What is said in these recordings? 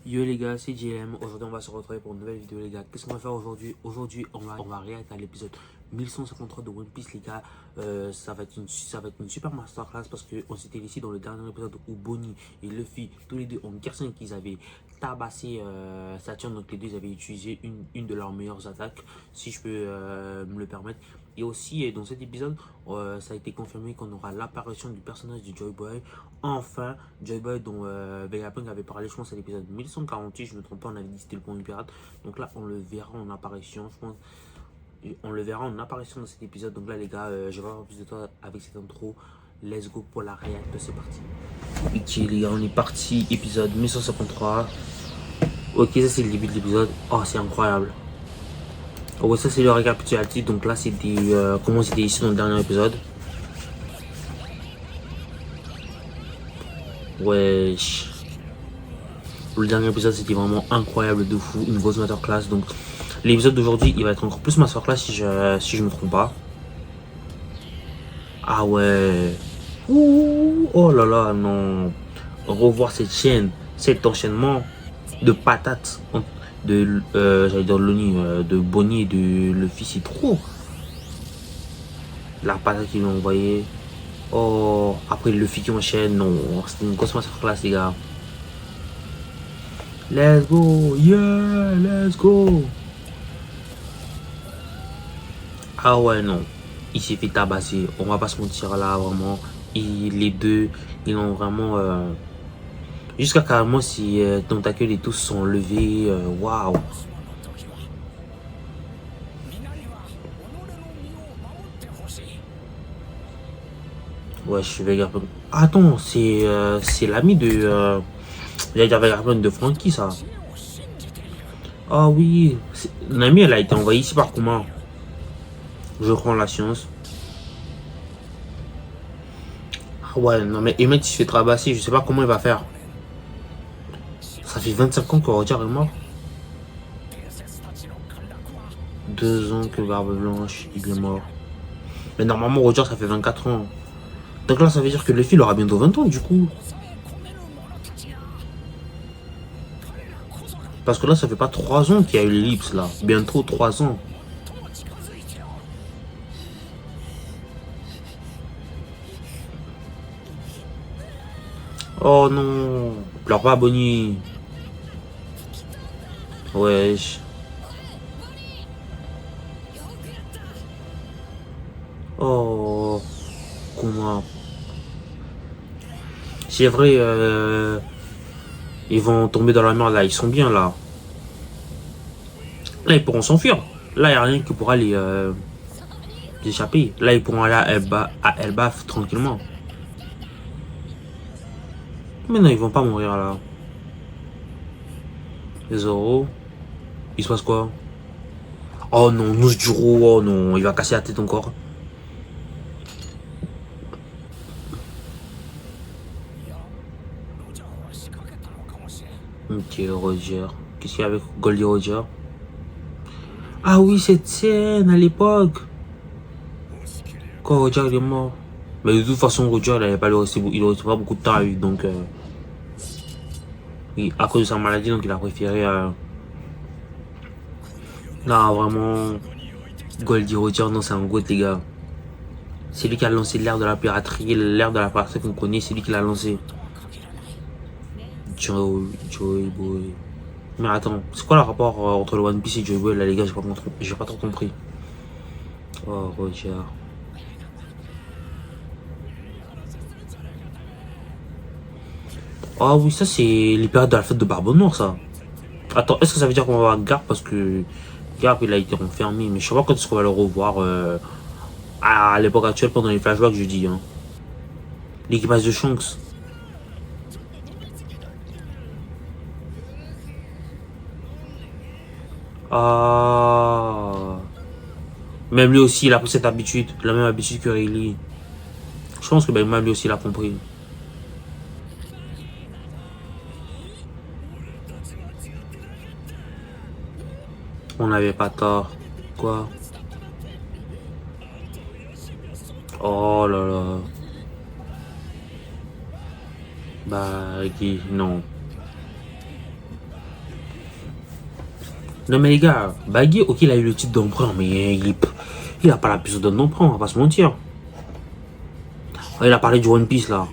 Yo les gars, c'est JM. Aujourd'hui, on va se retrouver pour une nouvelle vidéo, les gars. Qu'est-ce qu'on va faire aujourd'hui? Aujourd'hui, on va réagir à l'épisode 1153 de One Piece, les gars. Ça va être une super masterclass parce qu'on s'était ici dans le dernier épisode où Bonnie et Luffy, tous les deux, ont personne qu'ils avaient tabassé Saturne. Donc, les deux, ils avaient utilisé une de leurs meilleures attaques, si je peux me le permettre. Et aussi, dans cet épisode, ça a été confirmé qu'on aura l'apparition du personnage de Joy Boy. Enfin, Joy Boy dont Vegapunk avait parlé, je pense, à l'épisode 1148, je ne me trompe pas, on avait dit que c'était le point du pirate. Donc là, on le verra en apparition, je pense. On le verra en apparition dans cet épisode. Donc là, les gars, je vais avoir plus de temps avec cette intro. Let's go pour la réact, c'est parti. Ok, les gars, on est parti. Épisode 1153. Ok, ça, c'est le début de l'épisode. Oh, c'est incroyable. Ouais, ça, c'est le récapitulatif. Donc là, c'était comment c'était ici dans le dernier épisode. Wesh. Le dernier épisode, c'était vraiment incroyable de fou. Une grosse masterclass. Donc, l'épisode d'aujourd'hui, il va être encore plus masterclass si je me trompe pas. Ah ouais. Ouh, oh là là, non. Revoir cette chaîne, cet enchaînement de patates de, j'allais dire de Bonnie et de Luffy, c'est trop. La patate qu'ils m'ont envoyé. Oh, après Luffy qui enchaîne, non. C'était une grosse masterclass, les gars. Let's go, yeah, let's go. Ah ouais, non. Il s'est fait tabasser. On va pas se mentir là, vraiment. Les deux, ils ont vraiment. Jusqu'à carrément si Tentacle et tous sont levés. Waouh. Ouais, je suis Vegapunk. Attends, c'est l'ami de. J'allais dire Vegapunk de Frankie, ça. Ah oui. L'ami, elle a été envoyée ici par comment? Je prends la science. Ah ouais, non mais Emmett il se fait trabasser. Je sais pas comment il va faire. Ça fait 25 ans que Roger est mort. 2 ans que Barbe Blanche, il est mort. Mais normalement, Roger, ça fait 24 ans. Donc là, ça veut dire que le fil aura bientôt 20 ans, du coup. Parce que là, ça fait pas 3 ans qu'il y a eu l'ellipse, là. Bientôt 3 ans. Oh non. Pleure pas, Bonnie. Wesh. Oh. Comment? C'est vrai, ils vont tomber dans la mer, là. Ils sont bien, là. Là, ils pourront s'enfuir. Là, il n'y a rien qui pourra les échapper. Là, ils pourront aller à Elbaf tranquillement. Mais non, ils vont pas mourir, là. Les Zoro. Il se passe quoi? Oh non, Noujuro, oh non, il va casser la tête encore. Ok, Roger. Qu'est-ce qu'il y a avec Goldie Roger? Ah oui, cette scène à l'époque. Quand Roger il est mort. Mais de toute façon, Roger, il n'allait pas il restait pas beaucoup de temps à vivre. Donc, oui, à cause de sa maladie, donc il a préféré. Non, vraiment. Goldie Roger, non, c'est un goût, les gars. C'est lui qui a lancé l'ère de la piraterie, l'ère de la piraterie qu'on connaît, c'est lui qui l'a lancé. Joy Boy. Mais attends, c'est quoi le rapport entre le One Piece et Joy Boy là, les gars? J'ai pas trop compris. Oh, Roger. Ah oui, ça c'est les périodes de la fête de Barbe Noire, ça. Attends, est-ce que ça veut dire qu'on va voir Garp? Parce que Garp il a été enfermé, mais je sais pas quand est-ce qu'on va le revoir à l'époque actuelle pendant les flashbacks, je dis. Hein. L'équipage de Shanks. Ah. Même lui aussi, il a pris cette habitude, la même habitude que Rayleigh. Je pense que ben, même lui aussi, il a compris. On n'avait pas tort. Quoi? Oh là là. Bah, Guy, non. Non mais les gars, Baggy, ok, il a eu le titre d'emprunt, mais il a pas la puissance d'un emprunt, on va pas se mentir. Il a parlé du One Piece là.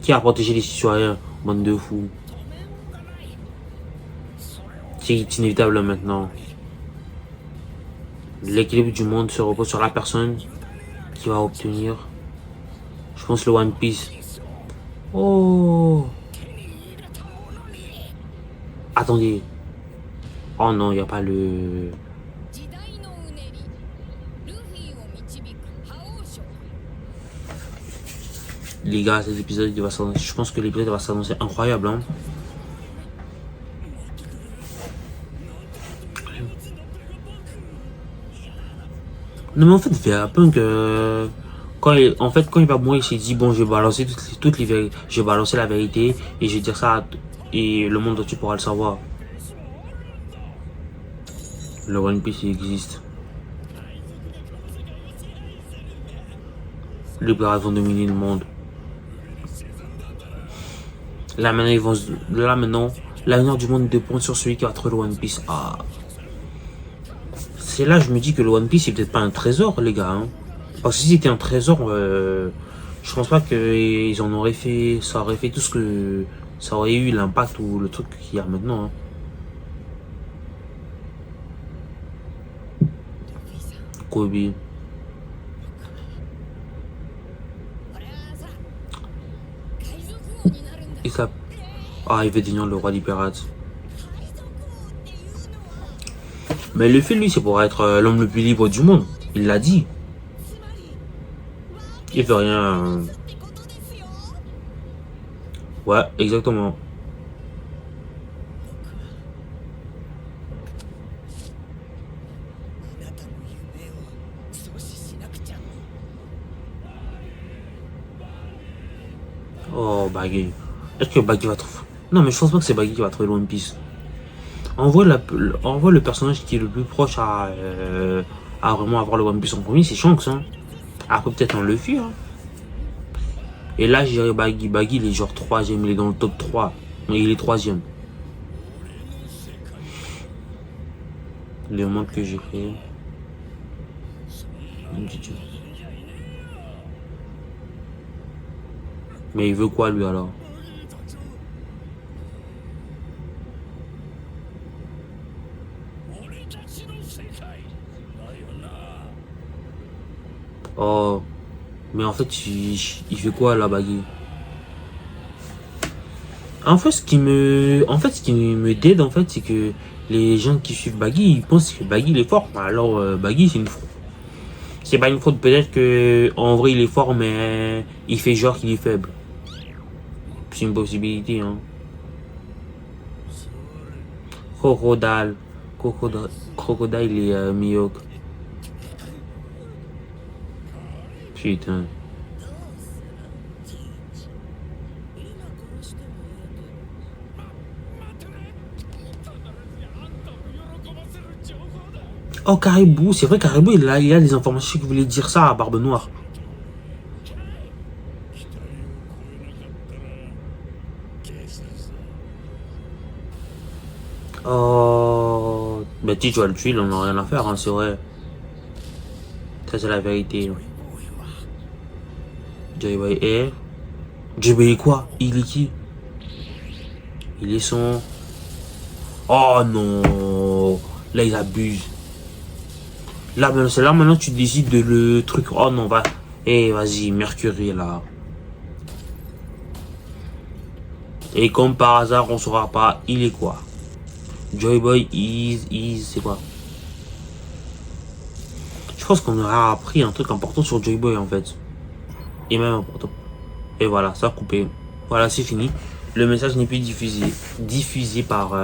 Qui a protégé les citoyens? Bande de fous. C'est inévitable maintenant. L'équilibre du monde se repose sur la personne qui va obtenir, je pense, le One Piece. Oh! Attendez. Oh non, il n'y a pas le... Les gars, cet épisode, je pense que l'épisode va s'annoncer incroyable. Hein. Non mais en fait, Vegapunk, quand il va mourir, il s'est dit, bon, je vais balancer je vais balancer la vérité et je vais dire ça et le monde entier pourra le savoir. Le One Piece, il existe. Les pirates vont dominer le monde. Là maintenant, l'avenir du monde dépend sur celui qui va trouver le One Piece. Ah. C'est là que je me dis que le One Piece, c'est peut-être pas un trésor, les gars. Hein. Parce que si c'était un trésor, je pense pas que ils en auraient fait, ça aurait fait tout ce que ça aurait eu l'impact ou le truc qu'il y a maintenant. Hein. Kobe. Il veut devenir le roi des pirates. Mais le fait, lui, c'est pour être l'homme le plus libre du monde. Il l'a dit. Il veut rien. Ouais, exactement. Oh, Baggy. Est-ce que Baggy va trouver... Non, mais je pense pas que c'est Baggy qui va trouver le One Piece. Envoie le personnage qui est le plus proche à vraiment avoir le One Piece en premier, c'est Shanks. Hein. Après, peut-être un Luffy. Hein. Et là, je dirais Baggy. Baggy, il est genre 3ème. Il est dans le top 3. Mais il est 3ème. Les montres que j'ai fait. Mais il veut quoi, lui, alors? Oh, mais en fait, il fait quoi, là, Baggy? En fait, ce qui me déde, en fait, c'est que les gens qui suivent Baggy, ils pensent que Baggy, il est fort. Alors, Baggy, c'est une fraude. C'est pas une fraude, peut-être que en vrai, il est fort, mais il fait genre qu'il est faible. C'est une possibilité, hein. Crocodile. Crocodile, il est Mihawk. Putain. Oh, Caribou, c'est vrai, Caribou, il a des informations qui voulaient dire ça à Barbe Noire. Oh, bah tu vas le tuer, il en a rien à faire, hein, c'est vrai. Ça, c'est la vérité. Joy Air. Joy quoi? Il est qui? Il est son... Oh non. Là, il abuse. Là, c'est là maintenant que tu décides de le truc. Oh non, va. Eh, vas-y, Mercury, là. Et comme par hasard, on saura pas, il est quoi? Joyboy c'est quoi? Je pense qu'on aura appris un truc important sur Joyboy en fait. Et même important. Et voilà, ça a coupé. Voilà, c'est fini. Le message n'est plus diffusé. Diffusé par...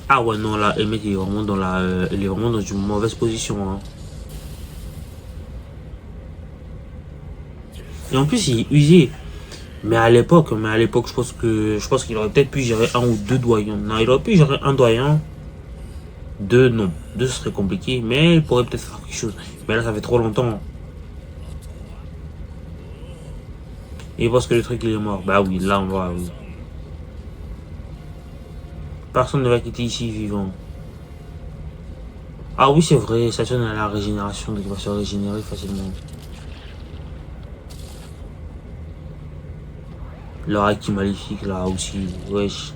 Ah ouais, non, là, Emmett, il est vraiment dans il est vraiment dans une mauvaise position. Hein. Et en plus, il est usé. Mais à l'époque, je pense qu'il aurait peut-être pu gérer un ou deux doyens. Non, il aurait pu gérer un doyen. 2, non. 2, ce serait compliqué, mais il pourrait peut-être faire quelque chose. Mais là, ça fait trop longtemps. Et parce que le truc, il est mort. Bah oui, là, on va, oui. Personne ne va quitter ici vivant. Ah oui, c'est vrai, ça sonne à la régénération, donc il va se régénérer facilement. Le Haki maléfique, là aussi, wesh.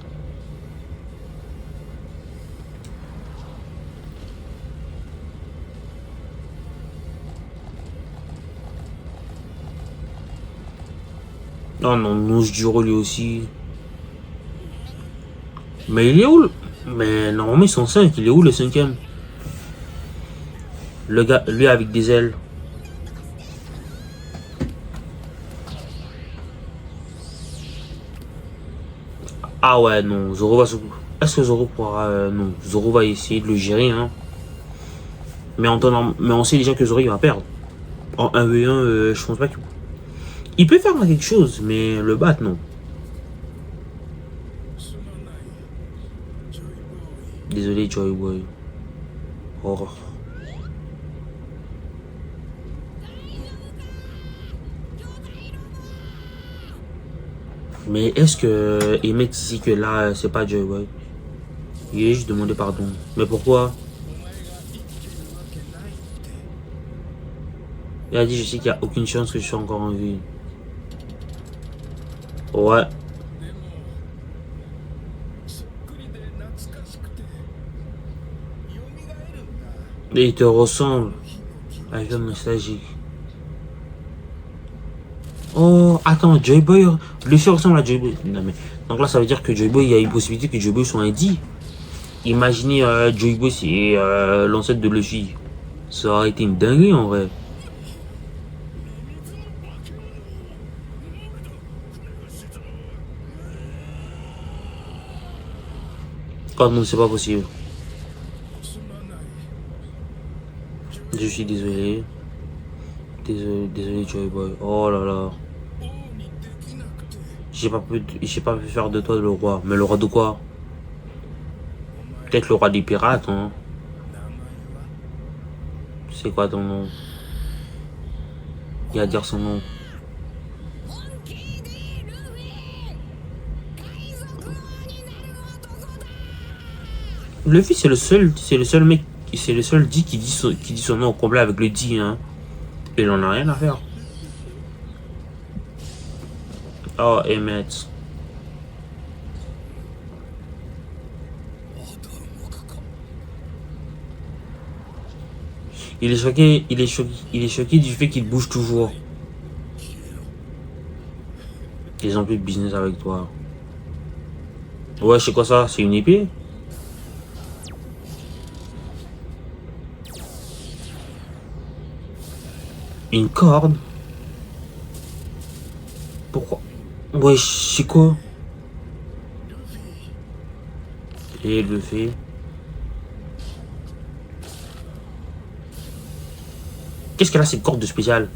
Non, non, Nouche Duro lui aussi. Mais il est où Mais normalement, ils sont 5, il est où le 5ème? Le gars, lui avec des ailes. Ah ouais, non, Zoro va se... Est-ce que Zoro pourra... non, Zoro va essayer de le gérer, hein. Mais, mais on sait déjà que Zoro, il va perdre. En 1v1, je pense pas qu'il... Il peut faire quelque chose, mais le battre, non. Désolé, Joy Boy. Oh. Mais est-ce que Emmett ici que là, c'est pas Joy Boy? Oui, je demandais pardon. Mais pourquoi? Il a dit, je sais qu'il n'y a aucune chance que je sois encore en vie. Ouais. Et il te ressemble. Avec un nostalgique. Oh, attends, Joy Boy. Luffy ressemble à Joy Boy. Non, mais... Donc là, ça veut dire que Joy Boy, il y a une possibilité que Joy Boy soit un D. Imaginez Joy Boy, c'est l'ancêtre de Luffy. Ça aurait été une dinguerie en vrai. Quand non, c'est pas possible. Je suis désolé. Désolé, Joy Boy. Oh là là. J'ai pas pu faire de toi le roi. Mais le roi de quoi? Peut-être le roi des pirates, hein. C'est quoi ton nom? Il y a à dire son nom. Luffy, c'est le seul mec, c'est le seul D qui dit son nom au complet avec le D, hein. Il en a rien à faire. Oh, Emmett. Il est choqué du fait qu'il bouge toujours. Ils ont plus de business avec toi. Ouais, c'est quoi ça? C'est une épée? Une corde? Pourquoi? Ouais, c'est quoi? Et le fait. Qu'est-ce qu'elle a cette corde de spécial?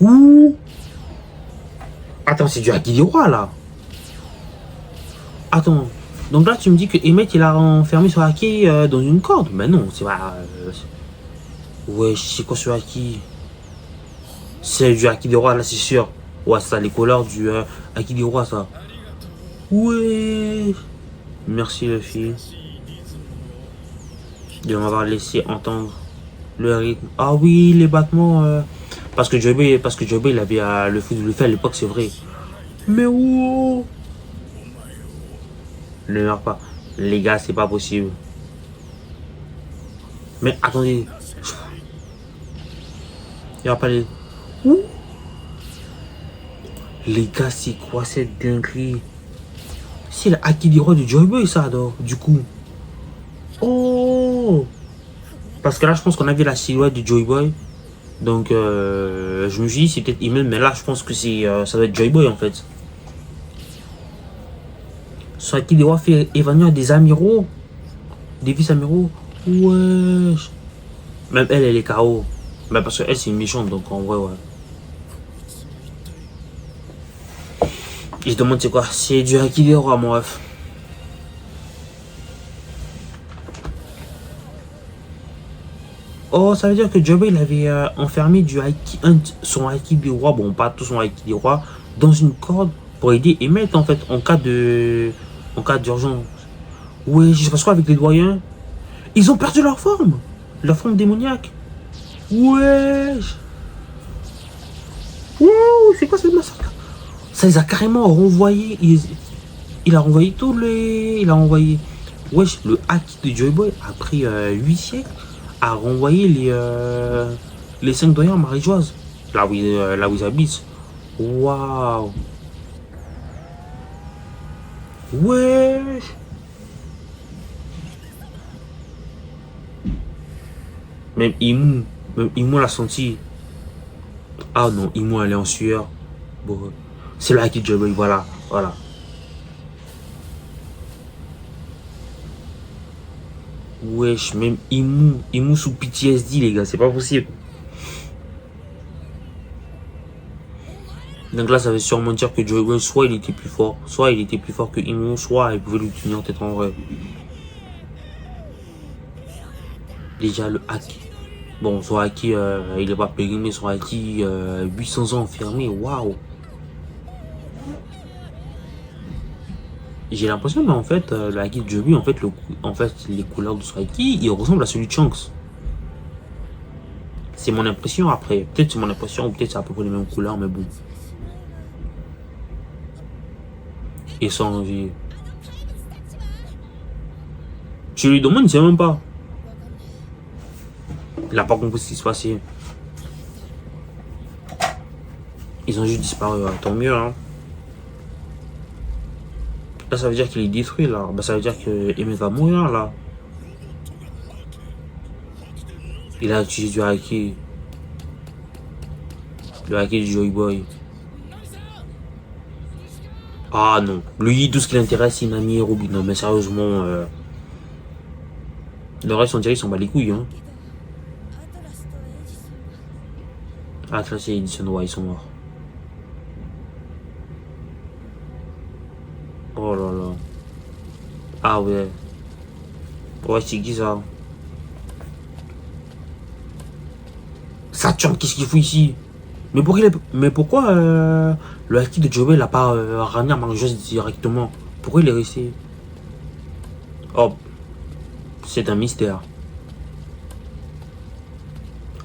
Ouh! Attends, c'est du Haki des rois là. Attends. Donc là, tu me dis que Emmett il a enfermé son Haki dans une corde? Mais non, c'est pas. Ouais, c'est quoi ce Haki? C'est du Haki des rois là, c'est sûr. Ouais, ça, les couleurs du Haki des rois, ça. Ouais. Merci, le fille. De m'avoir laissé entendre le rythme. Ah oui, les battements. Parce que Joy Boy, il avait le foot de le faire à l'époque, c'est vrai. Mais oh! Ne meurs pas. Les gars, c'est pas possible. Mais attendez. Il va pas les... Ouh! Les gars, c'est quoi cette dinguerie? C'est le Haki des rois de Joy Boy, ça, alors, du coup. Oh! Parce que là, je pense qu'on a vu la silhouette de Joy Boy. Donc, je me suis dit, c'est peut-être Email, mais là, je pense que ça doit être Joy Boy, en fait. Son Haki des rois fait évanouir des amiraux. Des vice-amiraux. Wesh. Même elle, elle est KO. Mais parce qu'elle, c'est une méchante, donc en vrai, ouais. Et je demande, c'est quoi? C'est du Haki des rois, mon ref. Oh, ça veut dire que Joey, il avait enfermé son Haki des rois, bon, pas tout son Haki des rois, dans une corde pour aider Emmett, en fait, en cas d'urgence. Ouais, je sais pas quoi avec les doyens. Ils ont perdu leur forme démoniaque. Ouais. Wow, c'est quoi cette massacre? Ça les a carrément renvoyés. Il a renvoyé tous les. Il a renvoyé. Wesh, le hack de Joy Boy a pris 8 siècles à renvoyer les 5 doyens marégeoises. Là où ils habitent. Waouh. Wesh. Même Imou. Même Imou l'a senti. Ah non, Imou elle est en sueur. Bon, c'est le hack de Joy Boy, voilà. Voilà. Wesh, même Imou sous PTSD, les gars, c'est pas possible. Donc là, ça veut sûrement dire que Joey Boy, soit il était plus fort, que Imou, soit il pouvait lui tenir tête en vrai. Déjà, le hack. Bon, son haki, il est pas périmé, son haki, 800 ans enfermé, waouh. J'ai l'impression, mais en fait, le haki de Joey, en fait, les couleurs de son haki, il ressemble à celui de Shanks. C'est mon impression après. Peut-être c'est mon impression, ou peut-être c'est à peu près les mêmes couleurs, mais bon. Et sans envie. Tu lui demandes, il sait même pas. Il a pas compris ce qui se passait. Ils ont juste disparu, tant mieux, hein. Là, ça veut dire qu'il est détruit, là. Bah, ça veut dire que Emmett va mourir, là. Il a utilisé du haki. Le haki du Joy Boy. Ah non. Lui, tout ce qui l'intéresse, c'est Nami et Ruby. Non, mais sérieusement, le reste, on dirait qu'ils s'en bat les couilles, hein. Atlas et Edison, ouais, ils sont morts. Oh là là. Ah ouais. Ouais, c'est qui ça? Saturne, qu'est-ce qu'il fout ici? Mais pourquoi le haki de Joey l'a pas ramené à Marjos directement? Pourquoi il est resté? Oh, c'est un mystère.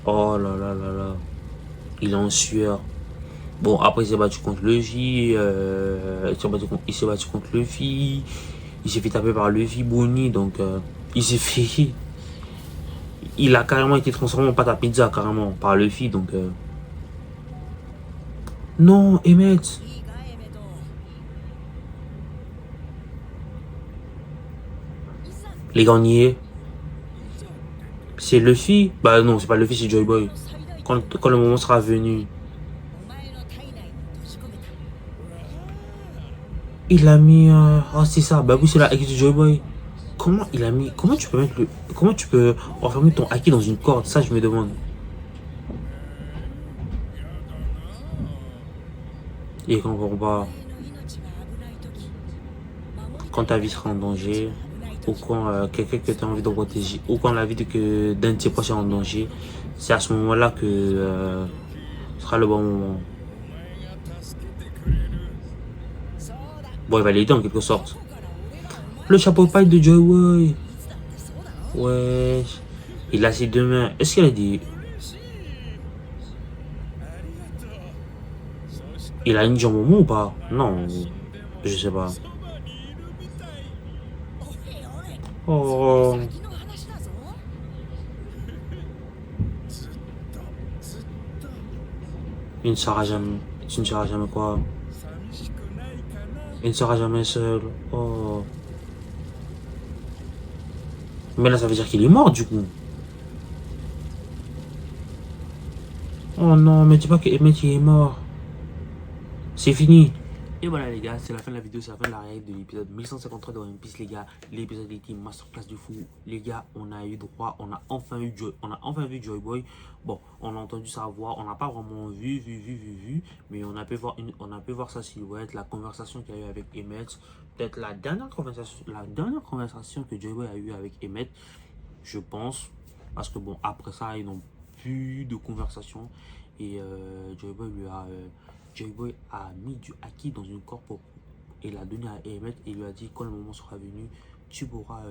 Oh là là là là. Il est en sueur. Bon, après, il s'est battu contre Luffy. Il s'est battu contre Luffy. Il s'est fait taper par Luffy Bonnie. Donc, il s'est fait. Il a carrément été transformé en pâte à pizza, carrément, par Luffy. Donc, non, Emmett. Les gagnés. C'est Luffy. Bah non, c'est pas Luffy, c'est Joy Boy. Quand le moment sera venu. Il a mis. Oh, c'est ça. Bah oui, c'est la hack de Joy Boy. Comment il a mis. Comment tu peux mettre le. Comment tu peux enfermer ton haki dans une corde? Ça, je me demande. Et quand on va. Quand ta vie sera en danger. Ou quand quelqu'un que tu as envie de protéger. Ou quand la vie d'un de tes proches est en danger. C'est à ce moment-là que. Ce sera le bon moment. Bon, il va l'aider en quelque sorte. Le chapeau de paille de Joy Boy. Ouais. Il a ses deux mains. Est-ce qu'il a des. Il a une jambe au mot ou pas? Non. Je sais pas. Oh. Il ne sera jamais. Tu ne seras jamais quoi? Il ne sera jamais seul. Oh. Mais là, ça veut dire qu'il est mort du coup. Oh non, mais dis pas que Emmett il est mort. C'est fini. Et voilà les gars, c'est la fin de la vidéo, c'est la fin de la règle de l'épisode 1153 de One Piece les gars. L'épisode était masterclass du fou. Les gars, on a eu droit, on a enfin vu Joy Boy. Bon, on a entendu sa voix, on n'a pas vraiment vu, mais on a pu voir sa silhouette, la conversation qu'il y a eu avec Emmett. Peut-être la dernière conversation que Joy Boy a eu avec Emmett, je pense. Parce que bon, après ça, ils n'ont plus de conversation. Et Joey Boy a mis du haki dans une corps et l'a donné à Emmett et lui a dit quand le moment sera venu, tu pourras,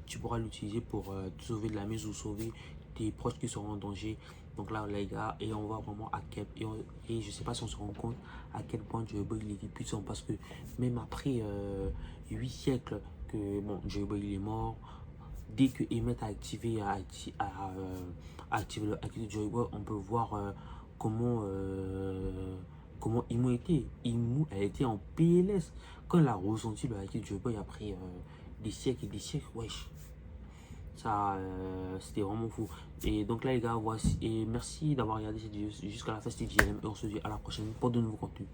tu pourras l'utiliser pour te sauver de la mise ou sauver tes proches qui seront en danger. Donc là, les gars, et on voit vraiment à quel et je sais pas si on se rend compte à quel point Joey Boy il était puissant parce que même après 8 siècles que bon, Joey Boy il est mort, dès que Emmett a activé le hack de Joey Boy, on peut voir comment Imo était. Imo, elle était en PLS. Quand elle a ressenti le hack de Joey Boy après des siècles et des siècles, wesh. Ça, c'était vraiment fou. Et donc là, les gars, voici. Et merci d'avoir regardé cette vidéo jusqu'à la fin. C'était JLM. Et on se dit à la prochaine pour de nouveaux contenus.